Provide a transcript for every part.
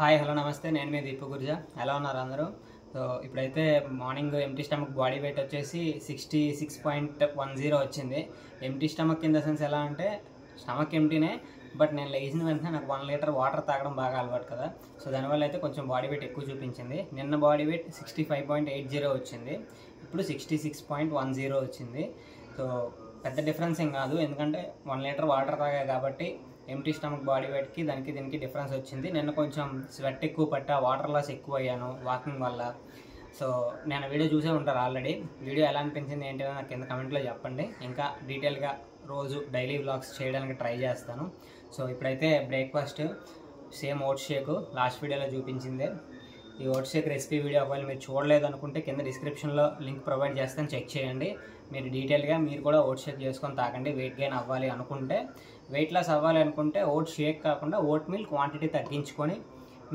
Hi hello నమస్తే, నేను మీ దీపు గుర్జా. ఎలా ఉన్నారు అందరూ? సో ఇప్పుడైతే morning empty stomach body weight వచ్చేసి 66.10 వచ్చింది. Empty stomach in the sense ఎలా అంటే స్టమక్ ఎంటీనే, బట్ నేను లేచిన వెంటనే నాకు 1 లీటర్ వాటర్ తాగడం బాగా అలవాటు కదా. సో దానివల్ల అయితే కొంచెం బాడీ వెయిట్ ఎక్కువ చూపించింది. నిన్న బాడీ వెయిట్ 65.80 వచ్చింది, ఇప్పుడు 66.10 వచ్చింది. సో పెద్ద డిఫరెన్స్ ఏం కాదు, ఎందుకంటే 1 లీటర్ వాటర్ తాగా కాబట్టి ఎంటీ స్టమక్ బాడీ వెయిట్కి దీనికి డిఫరెన్స్ వచ్చింది. నిన్న కొంచెం స్వెట్ ఎక్కువ పట్టా, వాటర్ లాస్ ఎక్కువ అయ్యాను వాకింగ్ వల్ల. సో నేను వీడియో చూసే ఉంటారు ఆల్రెడీ. వీడియో ఎలా అనిపించింది ఏంటో నాకు కింద కమెంట్లో చెప్పండి. ఇంకా డీటెయిల్గా రోజు డైలీ వ్లాగ్స్ చేయడానికి ట్రై చేస్తాను. సో ఇప్పుడైతే breakfast same oats shake last వీడియోలో చూపించిందే. ఈ ఓట్స్ షేక్ రెసిపీ వీడియో ఒకవేళ మీరు చూడలేదు అనుకుంటే కింద డిస్క్రిప్షన్లో లింక్ ప్రొవైడ్ చేస్తాను, చెక్ చేయండి. మీరు డీటెయిల్గా మీరు కూడా ఓట్స్ షేక్ చేసుకొని తాకండి. వెయిట్ గెయిన్ అవ్వాలి అనుకుంటే, వెయిట్ లాస్ అవ్వాలి అనుకుంటే ఓట్స్ షేక్ కాకుండా ఓట్ మిల్ క్వాంటిటీ తగ్గించుకొని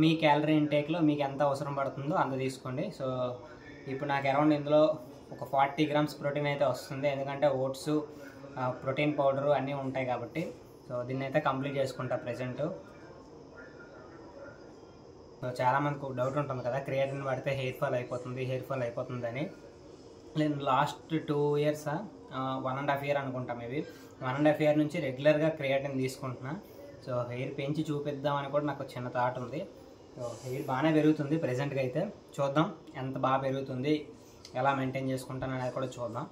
మీ క్యాలరీ ఇంటేక్లో మీకు ఎంత అవసరం పడుతుందో అంత తీసుకోండి. సో ఇప్పుడు నాకు అరౌండ్ ఇందులో ఒక 40 గ్రామ్స్ ప్రోటీన్ అయితే వస్తుంది, ఎందుకంటే ఓట్స్ ప్రోటీన్ పౌడరు అన్నీ ఉంటాయి కాబట్టి. సో దీన్ని అయితే కంప్లీట్ చేసుకుంటా ప్రజెంట్. సో చాలామందికి డౌట్ ఉంటుంది కదా, క్రియేటిన్ వాడితే హెయిర్ ఫాల్ అయిపోతుందని. నేను లాస్ట్ 2 ఇయర్స్ 1.5 ఇయర్ అనుకుంటా, మేబీ 1.5 ఇయర్ నుంచి రెగ్యులర్గా క్రియేటిన్ తీసుకుంటున్నా. సో హెయిర్ పెంచి చూపిద్దామని కూడా నాకు చిన్న థాట్ ఉంది. సో హెయిర్ బాగానే పెరుగుతుంది ప్రెజెంట్గా అయితే. చూద్దాం ఎంత బాగా పెరుగుతుంది, ఎలా మెయింటైన్ చేసుకుంటాను అనేది కూడా చూద్దాం.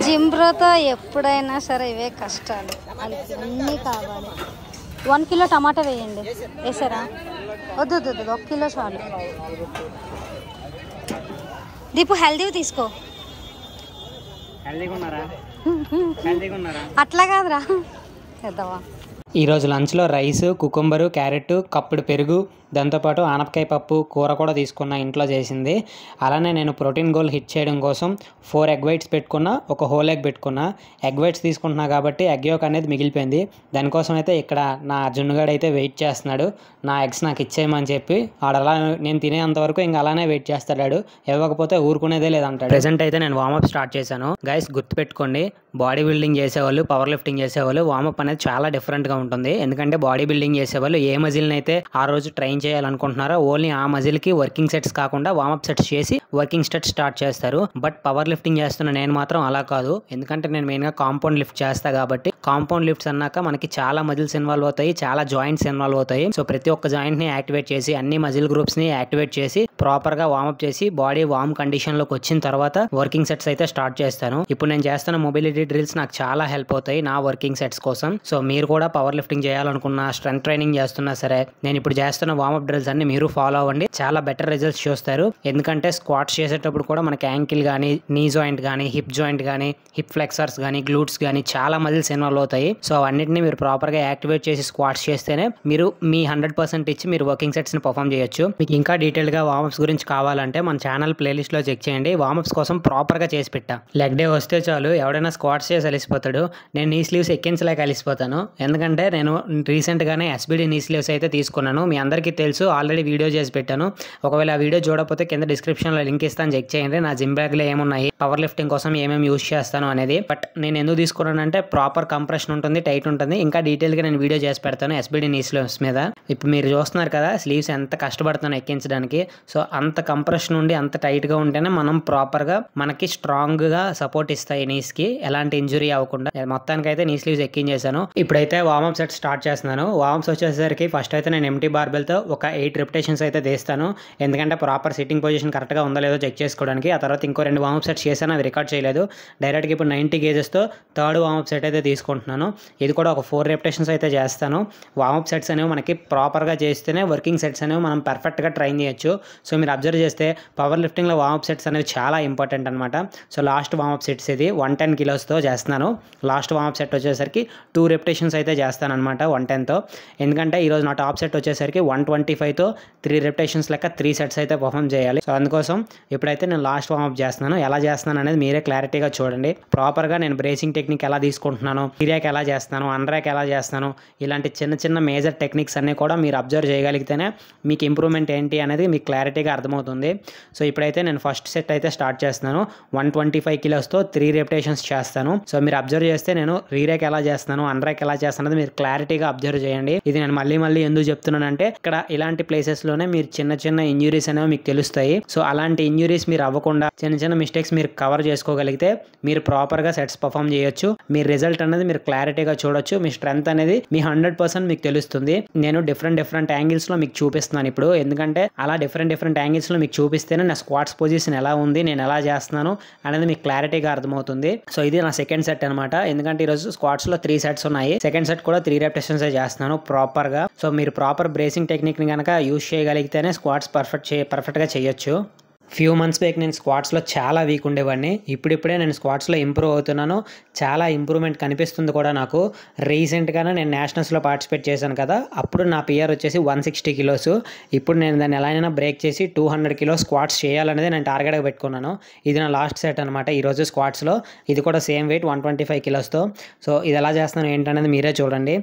జిమ్ బ్రోతో ఎప్పుడైనా సరే ఇవే కష్టాలు, వాళ్ళకి అన్నీ కావాలి. 1 కిలో టమాటా వేయండి. వేసారా? వద్దు 1 కిలో చాలు. దీపు హెల్దీవి తీసుకో. అట్లా కాదురా పెద్దవా. ఈరోజు లంచ్లో రైస్, కుకుంబరు, క్యారెట్, కప్పుడు పెరుగు, దాంతోపాటు ఆనపకాయ పప్పు కూర కూడా తీసుకున్న, ఇంట్లో చేసింది. అలానే నేను ప్రోటీన్ గోల్ హిట్ చేయడం కోసం 4 ఎగ్ వైట్స్ పెట్టుకున్నా, ఒక హోల్ ఎగ్ పెట్టుకున్నా. ఎగ్ వైట్స్ తీసుకుంటున్నా కాబట్టి ఎగ్ యోక్ అనేది మిగిలిపోయింది. దానికోసం అయితే ఇక్కడ నా జున్నుగాడు అయితే వెయిట్ చేస్తున్నాడు, నా ఎగ్స్ నాకు ఇచ్చేయమని చెప్పి. ఆడు అలా నేను తినేంతవరకు ఇంకా అలానే వెయిట్ చేస్తాడు, ఇవ్వకపోతే ఊరుకునేదే లేదంటాడు. ప్రెజెంట్ అయితే నేను వార్మప్ స్టార్ట్ చేశాను. గైస్ గుర్తుపెట్టుకోండి, బాడీ బిల్డింగ్ చేసేవాళ్ళు, పవర్ లిఫ్టింగ్ చేసేవాళ్ళు వార్మప్ అనేది చాలా డిఫరెంట్గా ఉంటుంది. ఎందుకంటే బాడీ బిల్డింగ్ చేసేవాళ్ళు ఏ మజిల్ని అయితే ఆ రోజు ట్రైన్ చేయాలనుకుంటున్నారో ఓన్లీ ఆ మజిల్కి వర్కింగ్ సెట్స్ కాకుండా వార్మప్ సెట్స్ చేసి వర్కింగ్ సెట్స్ స్టార్ట్ చేస్తారు. బట్ పవర్ లిఫ్టింగ్ చేస్తున్న నేను మాత్రం అలా కాదు, ఎందుకంటే నేను మెయిన్గా కాంపౌండ్ లిఫ్ట్ చేస్తా కాబట్టి. కాంపౌండ్ లిఫ్ట్స్ అన్నాక మనకి చాలా మజిల్స్ ఇన్వాల్వ్ అవుతాయి, చాలా జాయింట్స్ ఇన్వాల్వ్ అవుతాయి. సో ప్రతి ఒక్క జాయింట్ని యాక్టివేట్ చేసి, అన్ని మజిల్ గ్రూప్స్ని యాక్టివేట్ చేసి, ప్రాపర్గా వార్మప్ చేసి, బాడీ వార్మ్ కండిషన్లోకి వచ్చిన తర్వాత వర్కింగ్ సెట్స్ అయితే స్టార్ట్ చేస్తాను. ఇప్పుడు నేను చేస్తున్న మొబిలిటీ డ్రిల్స్ నాకు చాలా హెల్ప్ అవుతాయి నా వర్కింగ్ సెట్స్ కోసం. సో మీరు కూడా పవర్ లిఫ్టింగ్ చేయాలనుకున్నా, స్ట్రెంత్ ట్రైనింగ్ చేస్తున్నా సరే, నేను ఇప్పుడు చేస్తున్న వార్మప్ డ్రిల్స్ అన్ని మీరు ఫాలో అవ్వండి, చాలా బెటర్ రిజల్ట్స్ చూస్తారు. ఎందుకంటే స్క్వాట్స్ చేసేటప్పుడు కూడా మనకి యాంకిల్ కానీ, నీ జాయింట్ కానీ, హిప్ జాయింట్ కానీ, హిప్ ఫ్లెక్సర్స్ కానీ, గ్లూట్స్ కానీ చాలా మజిల్స్ ఇన్వాల్వ్ అవుతాయి. సో అవన్నిటిని మీరు ప్రాపర్గా యాక్టివేట్ చేసి స్క్వాట్స్ చేస్తేనే మీరు మీ 100% ఇచ్చి మీరు వర్కింగ్ సెట్స్ని పర్ఫామ్ చేయొచ్చు. మీకు ఇంకా డీటెయిల్గా వార్మప్స్ గురించి కావాలంటే మన ఛానల్ ప్లేలిస్ట్లో చెక్ చేయండి. వార్మప్స్ కోసం ప్రాపర్గా చేసి పెట్టా. లెగ్ డే వస్తే చాలు ఎవడైనా స్క్వాట్స్ చేసి అలిసిపోతాడు, నేను నీ స్లీవ్స్ ఎక్కించలేక అలిసిపోతాను. ఎందుకంటే నేను రీసెంట్గానే ఎస్బిడి నీ స్లీవ్స్ అయితే తీసుకున్నాను. మీ అందరికీ తెలుసు, ఆల్రెడీ వీడియో చేసి పెట్టాను. ఒకవేళ ఆ వీడియో చూడకపోతే కింద డిస్క్రిప్షన్లో లింక్ ఇస్తాను, చెక్ చేయండి. నా జిమ్ బ్యాగ్లో ఏమున్నాయి, పవర్ లిఫ్టింగ్ కోసం ఏమేమి యూజ్ చేస్తాను అనేది. బట్ నేను ఎందుకు తీసుకున్నానంటే ప్రాపర్ కంప్రెషన్ ఉంటుంది, టైట్ ఉంటుంది. ఇంకా డీటెయిల్గా నేను వీడియో చేసి పెడతాను ఎస్బిడి నీ స్లీవ్స్ మీద. ఇప్పుడు మీరు చూస్తున్నారు కదా స్లీవ్స్ ఎంత కష్టపడుతున్నాను ఎక్కించడానికి. సో అంత కంప్రెషన్ ఉండి అంత టైట్గా ఉంటేనే మనం ప్రాపర్గా మనకి స్ట్రాంగ్గా సపోర్ట్ ఇస్తాయి నీస్కి, ఎలాంటి ఇంజురీ అవ్వకుండా. మొత్తానికి అయితే నీ స్లీవ్స్ ఎక్కించేసాను. ఇప్పుడైతే వార్మప్ సెట్ స్టార్ట్ చేస్తున్నాను. వార్మప్స్ వచ్చేసరికి ఫస్ట్ అయితే నేను ఎంటీ బార్బెల్తో ఒక 8 రెపిటేషన్స్ అయితే తీస్తాను, ఎందుకంటే ప్రాపర్ సిట్టింగ్ పొజిషన్ కరెక్ట్గా ఉందో లేదో చెక్ చేసుకోవడానికి. ఆ తర్వాత ఇంకో 2 వార్మప్ సెట్స్ చేశాను, అవి రికార్డ్ చేయలేదు. డైరెక్ట్గా ఇప్పుడు 90 కేజెస్తో 3rd వార్మప్ సెట్ అయితే తీసుకుంటున్నాను. ఇది కూడా ఒక 4 రెపిటేషన్స్ అయితే చేస్తాను. వార్మప్ సెట్స్ అనేవి మనకి ప్రాపర్గా చేస్తేనే వర్కింగ్ సెట్స్ అనేవి మనం పర్ఫెక్ట్గా ట్రైన్ చేయొచ్చు. సో మీరు అబ్జర్వ్ చేస్తే పవర్ లిఫ్టింగ్లో వార్మప్ సెట్స్ అనేవి చాలా ఇంపార్టెంట్ అనమాట. సో లాస్ట్ వార్మప్ సెట్స్ ఇది 110 కిలోస్తో చేస్తున్నాను. లాస్ట్ వార్మప్ సెట్ వచ్చేసరికి 2 రెపిటేషన్స్ అయితే చేస్తాను అనమాట 110తో. ఎందుకంటే ఈరోజు నా టాప్ సెట్ వచ్చేసరికి 120 125తో 3 రెపిటేషన్స్ లెక్క 3 సెట్స్ అయితే పర్ఫామ్ చేయాలి. సో అందుకోసం ఇప్పుడైతే నేను లాస్ట్ వార్మప్ చేస్తున్నాను. ఎలా చేస్తున్నాను అనేది మీరే క్లారిటీగా చూడండి. ప్రాపర్గా నేను బ్రేసింగ్ టెక్నిక్ ఎలా తీసుకుంటున్నాను, రీర్యాక్ ఎలా చేస్తాను, అన్రాక్ ఎలా చేస్తాను, ఇలాంటి చిన్న చిన్న మేజర్ టెక్నిక్స్ అన్నీ కూడా మీరు అబ్జర్వ్ చేయగలిగితేనే మీకు ఇంప్రూవ్మెంట్ ఏంటి అనేది మీకు క్లారిటీగా అర్థమవుతుంది. సో ఇప్పుడైతే నేను ఫస్ట్ సెట్ అయితే స్టార్ట్ చేస్తున్నాను. 125 కిలోస్తో 3 రెపిటేషన్స్ చేస్తాను. సో మీరు అబ్జర్వ్ చేస్తే నేను రీర్యాక్ ఎలా చేస్తాను, అన్రాక్ ఎలా చేస్తాను మీరు క్లారిటీగా అబ్జర్వ్ చేయండి. ఇది నేను మళ్ళీ ఎందుకు చెప్తున్నానంటే ఇక్కడ ఇలాంటి ప్లేసెస్లోనే మీరు చిన్న చిన్న ఇంజురీస్ అనేవి మీకు తెలుస్తాయి. సో అలాంటి ఇంజురీస్ మీరు అవ్వకుండా చిన్న మిస్టేక్స్ మీరు కవర్ చేసుకోగలిగితే మీరు ప్రాపర్గా సెట్స్ పర్ఫామ్ చేయొచ్చు. మీ రిజల్ట్ అనేది మీరు క్లారిటీగా చూడొచ్చు. మీ స్ట్రెంత్ అనేది మీ 100% మీకు తెలుస్తుంది. నేను డిఫరెంట్ యాంగిల్స్లో మీకు చూపిస్తున్నాను ఇప్పుడు. ఎందుకంటే అలా డిఫరెంట్ యాంగిల్స్లో మీకు చూపిస్తేనే నా స్క్వాట్స్ పొజిషన్ ఎలా ఉంది, నేను ఎలా చేస్తున్నాను అనేది మీకు క్లారిటీగా అర్థమవుతుంది. సో ఇది నా సెకండ్ సెట్ అనమాట. ఎందుకంటే ఈరోజు స్క్వాట్స్లో 3 సెట్స్ ఉన్నాయి. సెకండ్ సెట్ కూడా 3 రెపిటేషన్స్ చేస్తున్నాను ప్రాపర్గా. సో మీరు ప్రాపర్ బ్రేసింగ్ టెక్నిక్ని కనుక యూజ్ చేయగలిగితేనే స్క్వాట్స్ పర్ఫెక్ట్గా చేయొచ్చు. ఫ్యూ మంత్స్ బ్యాక్ నేను స్క్వాట్స్లో చాలా వీక్ ఉండేవాడిని. ఇప్పుడిప్పుడే నేను స్క్వాట్స్లో ఇంప్రూవ్ అవుతున్నాను. చాలా ఇంప్రూవ్మెంట్ కనిపిస్తుంది కూడా నాకు. రీసెంట్గానే నేను నేషనల్స్లో పార్టిసిపేట్ చేశాను కదా, అప్పుడు నా పిఆర్ వచ్చేసి 160 కిలోస్. ఇప్పుడు నేను దాన్ని ఎలా అయినా బ్రేక్ చేసి 200 కిలోస్ స్క్వాట్స్ చేయాలనేది నేను టార్గెట్గా పెట్టుకున్నాను. ఇది నా లాస్ట్ సెట్ అనమాట ఈరోజు స్క్వాట్స్లో. ఇది కూడా సేమ్ వెయిట్ 125 కిలోస్తో. సో ఇది ఎలా చేస్తున్నాను ఏంటనేది మీరే చూడండి.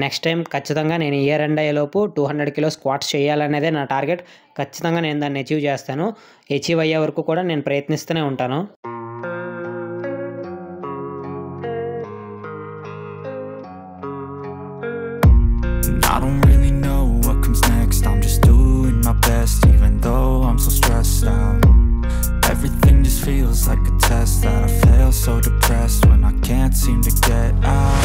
నెక్స్ట్ టైం ఖచ్చితంగా నేను ఇయర్ ఎండ్ అయ్యేలోపు 200 కిలోస్ స్క్వాట్స్ చేయాలనేదే నా టార్గెట్. ఖచ్చితంగా నేను దాన్ని అచీవ్ చేస్తాను. అచీవ్ అయ్యే వరకు కూడా నేను ప్రయత్నిస్తూనే ఉంటాను. I don't really know what comes next. I'm just doing my best, even though I'm so stressed out. Everything just feels like a test that I fail, so depressed when I can't seem to get out.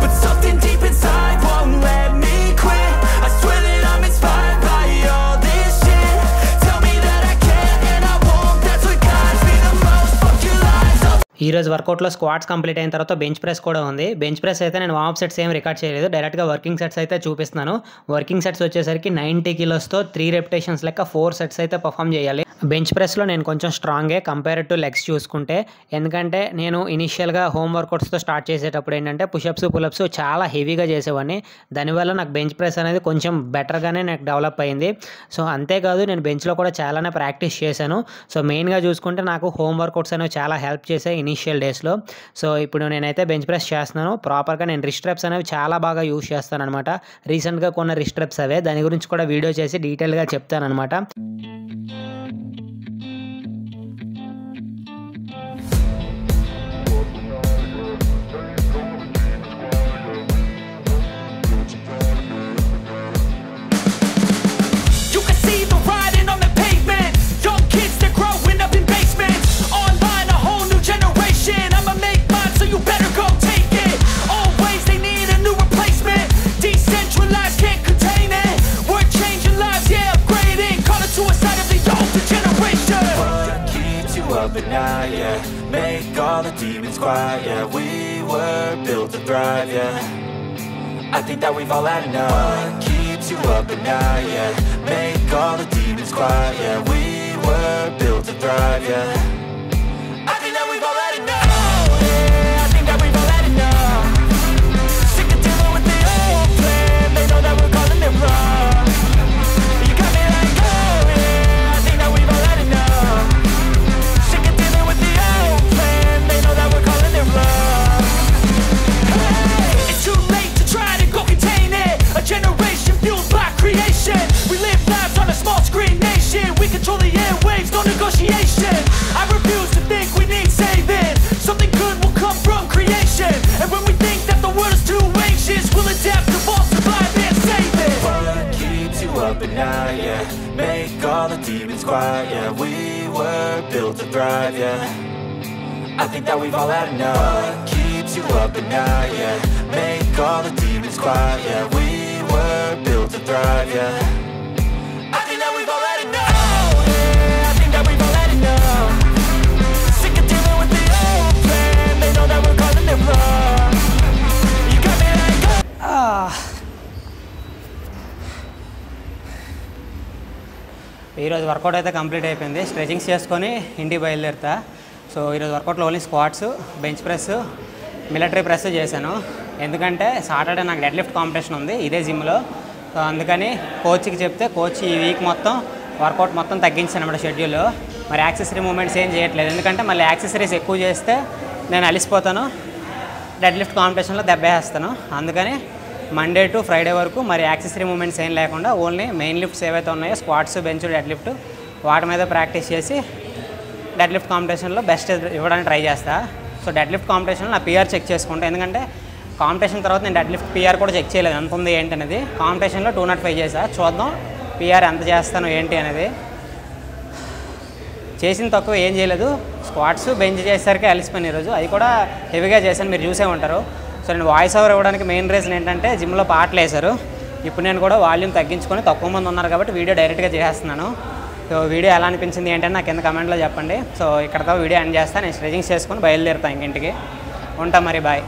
But something deep inside won't let me quit. I swear that I'm inspired by all this shit. Tell me that I can't and I won't. That's what guides me the most. Fuck your lies. ఈరోజు వర్కౌట్లో squats complete అయిన తర్వాత bench press కూడా ఉంది. Bench press అయితే నేను warm up sets ఏం record చేయలేదు, డైరెక్ట్గా వర్కింగ్ సెట్స్ అయితే చూపిస్తున్నాను. వర్కింగ్ సెట్స్ వచ్చేసరికి 90 కిలోస్తో 3 రెపిటేషన్స్ లెక్క 4 సెట్స్ అయితే పర్ఫామ్ చేయాలి. బెంచ్ ప్రెస్లో నేను కొంచెం స్ట్రాంగే కంపేర్ టు లెగ్స్ చూసుకుంటే. ఎందుకంటే నేను ఇనిషియల్గా హోమ్ వర్కౌట్స్తో స్టార్ట్ చేసేటప్పుడు ఏంటంటే పుషప్స్ పులప్స్ చాలా హెవీగా చేసేవాడిని. దానివల్ల నాకు బెంచ్ ప్రెస్ అనేది కొంచెం బెటర్గానే నాకు డెవలప్ అయింది. సో అంతేకాదు నేను బెంచ్లో కూడా చాలానే ప్రాక్టీస్ చేశాను. సో మెయిన్గా చూసుకుంటే నాకు హోమ్ వర్కౌట్స్ అనేవి చాలా హెల్ప్ చేశాయి ఇనిషియల్ డేస్లో. సో ఇప్పుడు నేనైతే బెంచ్ ప్రెస్ చేస్తున్నాను ప్రాపర్గా. నేను రిస్ట్ రెప్స్ అనేవి చాలా బాగా యూజ్ చేస్తాను అనమాట. రీసెంట్గా కొన్న రిస్ట్ రెప్స్ అవే, దాని గురించి కూడా వీడియో చేసి డీటెయిల్గా చెప్తాను అనమాట. At night, yeah. Make all the demons quiet, yeah. We were built to thrive, yeah. I think that we've all had enough. What keeps you up at night, yeah. Make all the demons quiet, yeah. We were built to thrive, yeah. I think that we've all had enough. Yeah, I think that we've all had enough. Sick of dealing with the old plan. They know that we're calling it wrong. You got me like, oh yeah. I think that we've all had enough. It's too late to try to go contain it. A generation fueled by creation. We live lives on a small screen nation. We control the airwaves, no negotiation. I refuse to think we need saving. Something good will come from creation. And when we think that the world is too anxious, we'll adapt, evolve, survive and save it. What keeps you up at night, yeah. Make all the demons quiet, yeah. We were built to thrive, yeah. I think that we've all had enough. What keeps you up at night, yeah. Make all the demons quiet, yeah. We were built to thrive, yeah. I think that we've all had enough. Yeah, I think that we've all had enough. Sick of dealing with the old plan. They know that we're calling it wrong. You got me like, ఈరోజు workout అయితే complete అయిపోయింది. Stretchings చేసుకొని ఇంటికి బయలుదేరుతా. So ఈరోజు వర్కౌట్లో only squats, bench press, military press చేశాను. ఎందుకంటే సాటర్డే నాకు డెడ్ లిఫ్ట్ కాంపిటీషన్ ఉంది ఇదే జిమ్లో. సో అందుకని కోచ్కి చెప్తే కోచ్ ఈ వీక్ మొత్తం వర్కౌట్ మొత్తం తగ్గించాను అన్నమాట షెడ్యూల్. మరి యాక్సెసరీ మూమెంట్స్ ఏం చేయట్లేదు, ఎందుకంటే మళ్ళీ యాక్సెసరీస్ ఎక్కువ చేస్తే నేను అలిసిపోతాను, డెడ్ లిఫ్ట్ కాంపిటీషన్లో దెబ్బేస్తాను. అందుకని మండే టు ఫ్రైడే వరకు మరి యాక్సెసరీ మూమెంట్స్ ఏం లేకుండా ఓన్లీ మెయిన్ లిఫ్ట్స్ ఏవైతే ఉన్నాయో స్క్వాట్స్, బెంచ్, డెడ్ లిఫ్ట్ వాటి మీద ప్రాక్టీస్ చేసి డెడ్ లిఫ్ట్ కాంపిటీషన్లో బెస్ట్ ఇవ్వడానికి ట్రై చేస్తా. సో డెడ్ లిఫ్ట్ కాంపిటీషన్లో నా పిఆర్ చెక్ చేసుకుంటా, ఎందుకంటే కాంపిటీషన్ తర్వాత నేను డెడ్ లిఫ్ట్ పిఆర్ కూడా చెక్ చేయలేదు ఎంత ఉంది ఏంటి అనేది. కాంపిటీషన్లో 205 చేసా, చూద్దాం పిఆర్ ఎంత చేస్తాను ఏంటి అనేది. చేసిన తక్కువ ఏం చేయలేదు, స్క్వాట్స్ బెంచ్ చేసేసరికి అలిసిపోయిన ఈరోజు, అది కూడా హెవీగా చేశాను, మీరు చూసే ఉంటారు. సో నేను వాయిస్ ఓవర్ ఇవ్వడానికి మెయిన్ రీజన్ ఏంటంటే జిమ్లో పాటలు వేశారు. ఇప్పుడు నేను కూడా వాల్యూమ్ తగ్గించుకొని తక్కువ మంది ఉన్నారు కాబట్టి వీడియో డైరెక్ట్గా చేస్తున్నాను. సో వీడియో ఎలా అనిపించింది ఏంటంటే నాకు కింద కమెంట్లో చెప్పండి. సో ఇక్కడతో వీడియో ఎండ్ చేస్తాను, నేను స్ట్రెచింగ్స్ చేసుకొని బయలుదేరుతాను ఇంటికి. ఉంటా మరి, బాయ్.